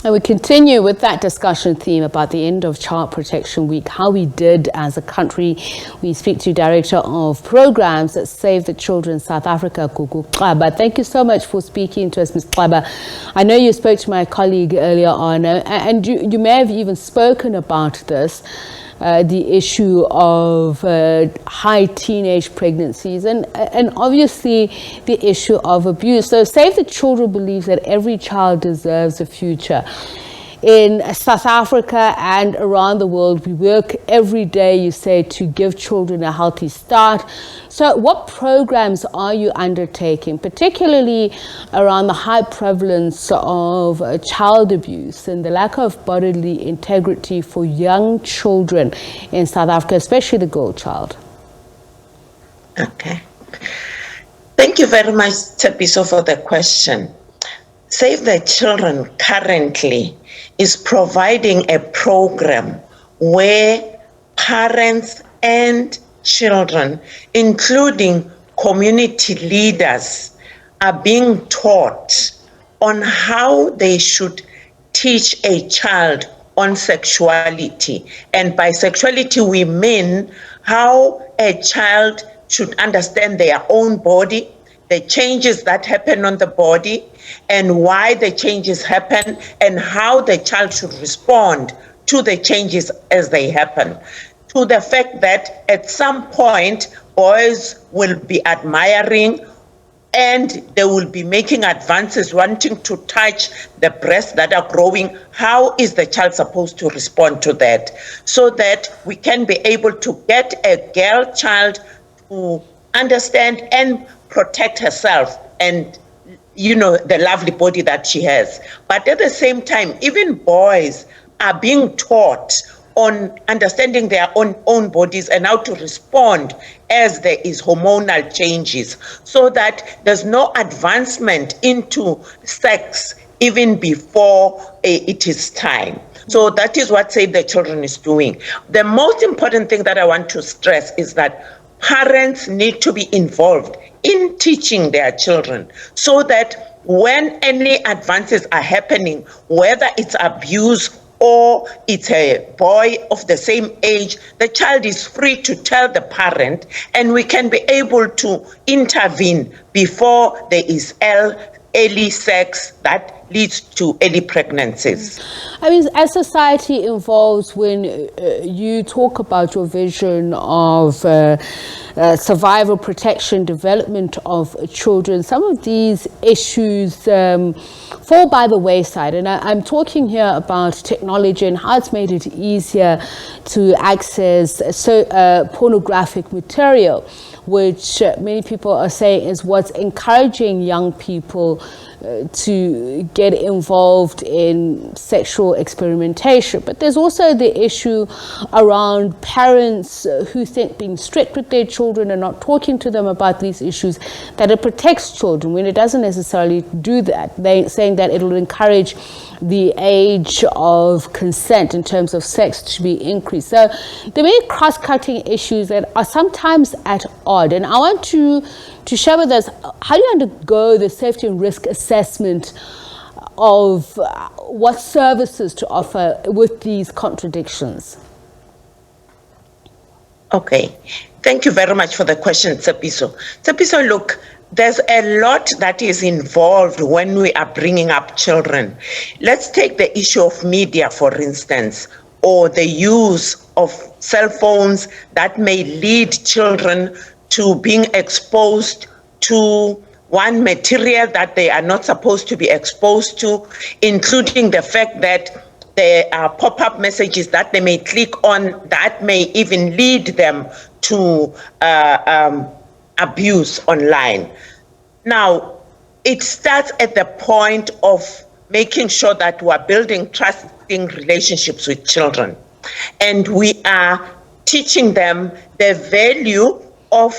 And we continue with that discussion theme about the end of Child Protection Week, how we did as a country. We speak to Director of Programs at Save the Children South Africa, Gugu Xaba. Thank you so much for speaking to us, Ms. Xaba. I know you spoke to my colleague earlier on, and you may have even spoken about this, the issue of high teenage pregnancies and obviously the issue of abuse. So Save the Children believes that every child deserves a future. In South Africa and around the world, we work every day, you say, to give children a healthy start. So what programs are you undertaking, particularly around the high prevalence of child abuse and the lack of bodily integrity for young children in South Africa, especially the girl child? Okay. Thank you very much, Tsepiso, for the question. Save the Children currently is providing a program where parents and children, including community leaders, are being taught on how they should teach a child on sexuality. And by sexuality, we mean how a child should understand their own body, the changes that happen on the body, and why the changes happen, and how the child should respond to the changes as they happen. To the fact that at some point, boys will be admiring and they will be making advances, wanting to touch the breasts that are growing. How is the child supposed to respond to that? So that we can be able to get a girl child to understand and protect herself and, you know, the lovely body that she has. But at the same time, even boys are being taught on understanding their own bodies and how to respond as there is hormonal changes, so that there's no advancement into sex even before it is time. So that is what Save the Children is doing. The most important thing that I want to stress is that parents need to be involved in teaching their children, so that when any advances are happening, whether it's abuse or it's a boy of the same age, the child is free to tell the parent, and we can be able to intervene before there is early sex that leads to early pregnancies. I mean, as society evolves, when you talk about your vision of survival, protection, development of children, some of these issues fall by the wayside. And I'm talking here about technology and how it's made it easier to access pornographic material, which many people are saying is what's encouraging young people to get involved in sexual experimentation. But there's also the issue around parents who think being strict with their children and not talking to them about these issues, that it protects children when it doesn't necessarily do that. They're saying that it'll encourage the age of consent in terms of sex to be increased. So there are many cross-cutting issues that are sometimes at odds. And I want to share with us, how do you undergo the safety and risk assessment of what services to offer with these contradictions? Okay, thank you very much for the question, Tsepiso. Tsepiso, look, there's a lot that is involved when we are bringing up children. Let's take the issue of media, for instance, or the use of cell phones that may lead children to being exposed to one material that they are not supposed to be exposed to, including the fact that there are pop-up messages that they may click on that may even lead them to abuse online. Now, it starts at the point of making sure that we are building trusting relationships with children. And we are teaching them the value of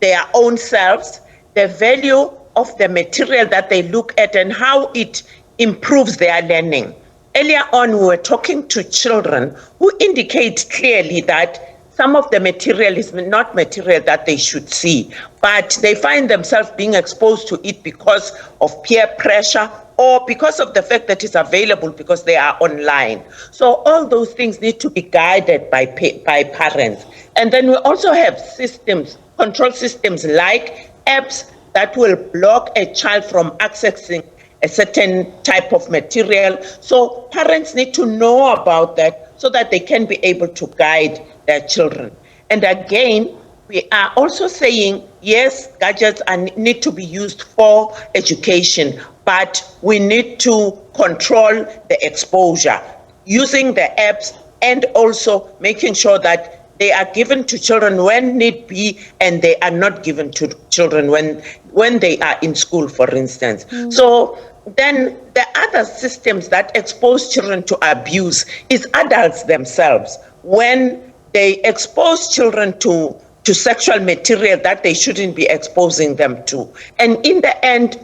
their own selves, the value of the material that they look at, and how it improves their learning. Earlier on, we were talking to children who indicate clearly that some of the material is not material that they should see, but they find themselves being exposed to it because of peer pressure or because of the fact that it's available because they are online. So all those things need to be guided by parents. And then we also have systems, control systems like apps that will block a child from accessing a certain type of material. So parents need to know about that so that they can be able to guide their children. And again, we are also saying, yes, gadgets need to be used for education, but we need to control the exposure using the apps and also making sure that they are given to children when need be, and they are not given to children when they are in school, for instance. So then the other systems that expose children to abuse is adults themselves. When they expose children to sexual material that they shouldn't be exposing them to. And in the end,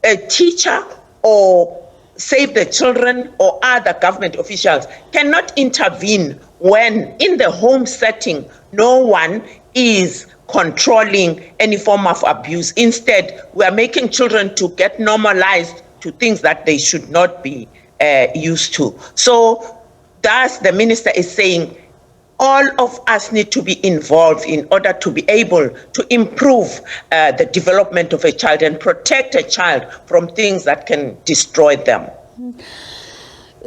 a teacher or Save the Children or other government officials cannot intervene when in the home setting, no one is controlling any form of abuse. Instead, we are making children to get normalized to things that they should not be used to. So thus the minister is saying, all of us need to be involved in order to be able to improve the development of a child and protect a child from things that can destroy them.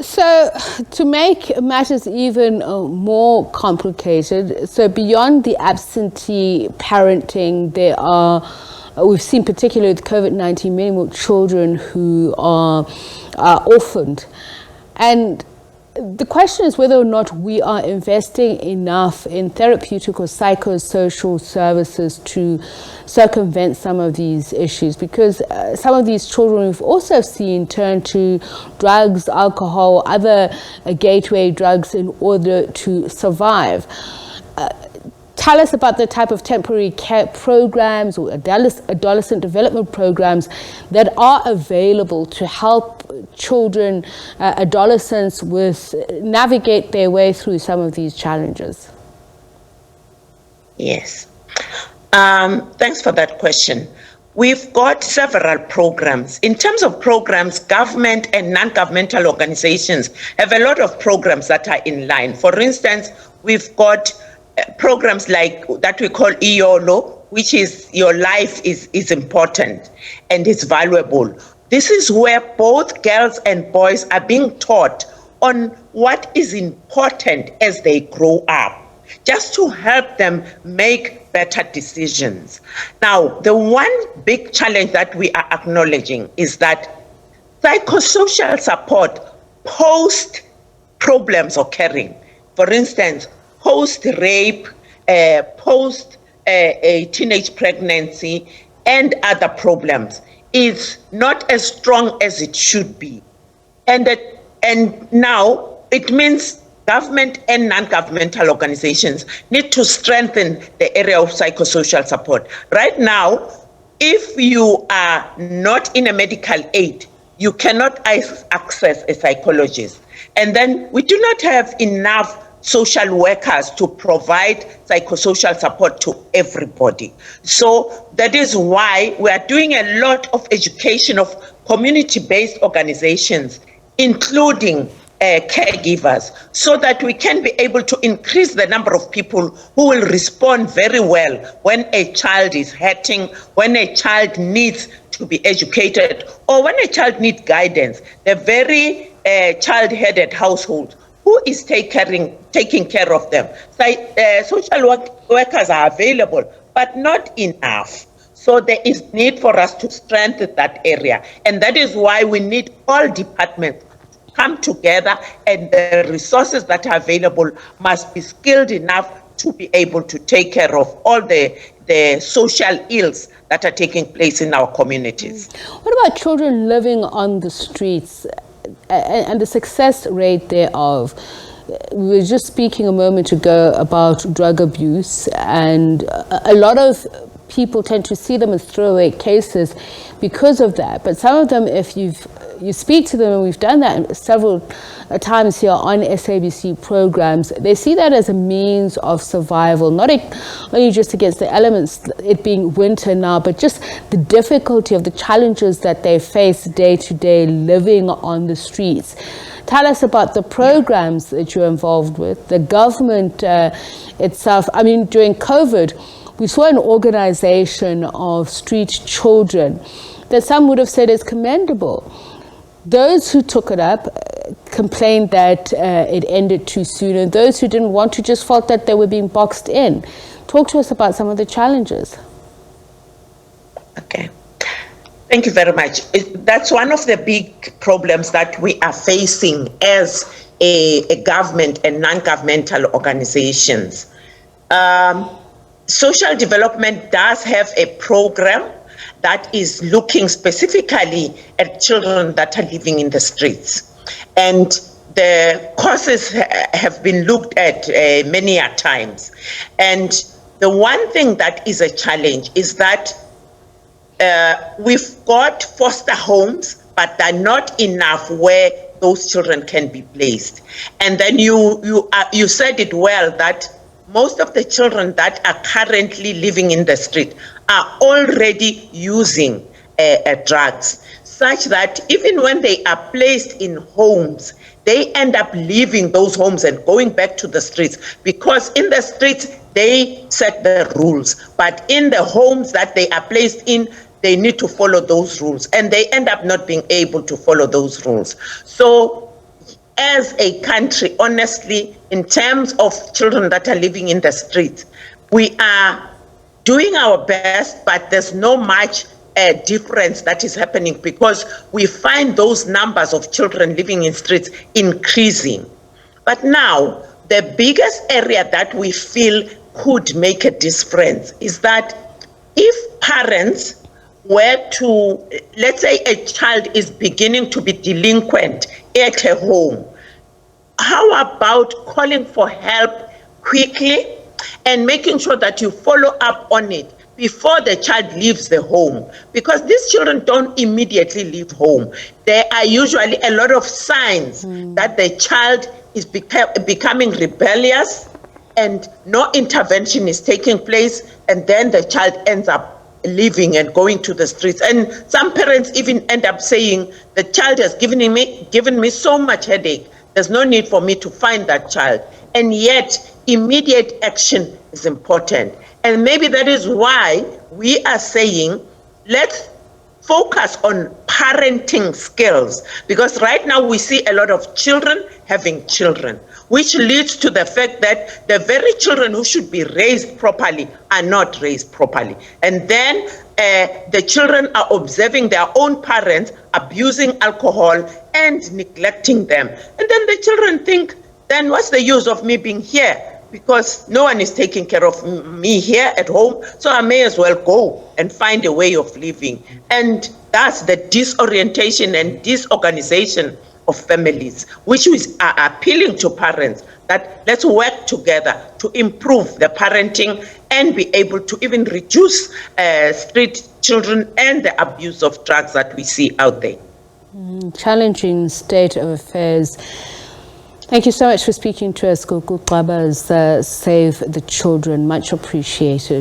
So to make matters even more complicated, so beyond the absentee parenting, we've seen particularly with COVID-19 many more children who are orphaned. And the question is whether or not we are investing enough in therapeutic or psychosocial services to circumvent some of these issues, because some of these children we've also seen turn to drugs, alcohol, other gateway drugs in order to survive. Tell us about the type of temporary care programs or adolescent development programs that are available to help children, adolescents navigate their way through some of these challenges. Yes. Thanks for that question. We've got several programs. In terms of programs, government and non-governmental organizations have a lot of programs that are in line. For instance, we've got programs like that we call EYOLO, which is your life is important and is valuable. This is where both girls and boys are being taught on what is important as they grow up, just to help them make better decisions. Now, the one big challenge that we are acknowledging is that psychosocial support post problems occurring, for instance, post-rape, post a teenage pregnancy, and other problems, is not as strong as it should be. And now it means government and non-governmental organizations need to strengthen the area of psychosocial support. Right now, if you are not in a medical aid, you cannot access a psychologist. And then we do not have enough social workers to provide psychosocial support to everybody. So that is why we are doing a lot of education of community-based organizations, including caregivers, so that we can be able to increase the number of people who will respond very well when a child is hurting, when a child needs to be educated, or when a child needs guidance. The very child-headed household, who is taking care of them? Social workers are available, but not enough. So there is need for us to strengthen that area. And that is why we need all departments to come together, and the resources that are available must be skilled enough to be able to take care of all the social ills that are taking place in our communities. What about children living on the streets and the success rate thereof? We were just speaking a moment ago about drug abuse, and a lot of people tend to see them as throwaway cases because of that. But some of them, if you've you speak to them, and we've done that several times here on SABC programs, they see that as a means of survival, not only just against the elements, it being winter now, but just the difficulty of the challenges that they face day to day living on the streets. Tell us about the programs that you're involved with, the government itself. I mean, during COVID, we saw an organization of street children that some would have said is commendable. Those who took it up complained that it ended too soon, and those who didn't want to just felt that they were being boxed in. Talk to us about some of the challenges. Okay. Thank you very much. That's one of the big problems that we are facing as a government and non-governmental organizations. Social development does have a program that is looking specifically at children that are living in the streets. And the causes have been looked at many a times. And the one thing that is a challenge is that we've got foster homes, but they're not enough where those children can be placed. And then you said it well, that most of the children that are currently living in the street are already using drugs, such that even when they are placed in homes, they end up leaving those homes and going back to the streets, because in the streets, they set the rules. But in the homes that they are placed in, they need to follow those rules, and they end up not being able to follow those rules. So as a country, honestly, in terms of children that are living in the streets, we are doing our best, but there's no much difference that is happening, because we find those numbers of children living in streets increasing. But now, the biggest area that we feel could make a difference is that if parents were to, let's say a child is beginning to be delinquent at a home, how about calling for help quickly and making sure that you follow up on it before the child leaves the home? Because these children don't immediately leave home. There are usually a lot of signs that the child is becoming rebellious and no intervention is taking place, and then the child ends up leaving and going to the streets. And some parents even end up saying, the child has given me so much headache, there's no need for me to find that child. And yet, immediate action is important. And maybe that is why we are saying, let's focus on parenting skills. Because right now we see a lot of children having children, which leads to the fact that the very children who should be raised properly are not raised properly. And then the children are observing their own parents abusing alcohol and neglecting them. And then the children think, then what's the use of me being here? Because no one is taking care of me here at home, so I may as well go and find a way of living. And that's the disorientation and disorganization of families, which is appealing to parents that let's work together to improve the parenting and be able to even reduce street children and the abuse of drugs that we see out there. Challenging state of affairs. Thank you so much for speaking to us, Gugu Xaba, Save the Children. Much appreciated.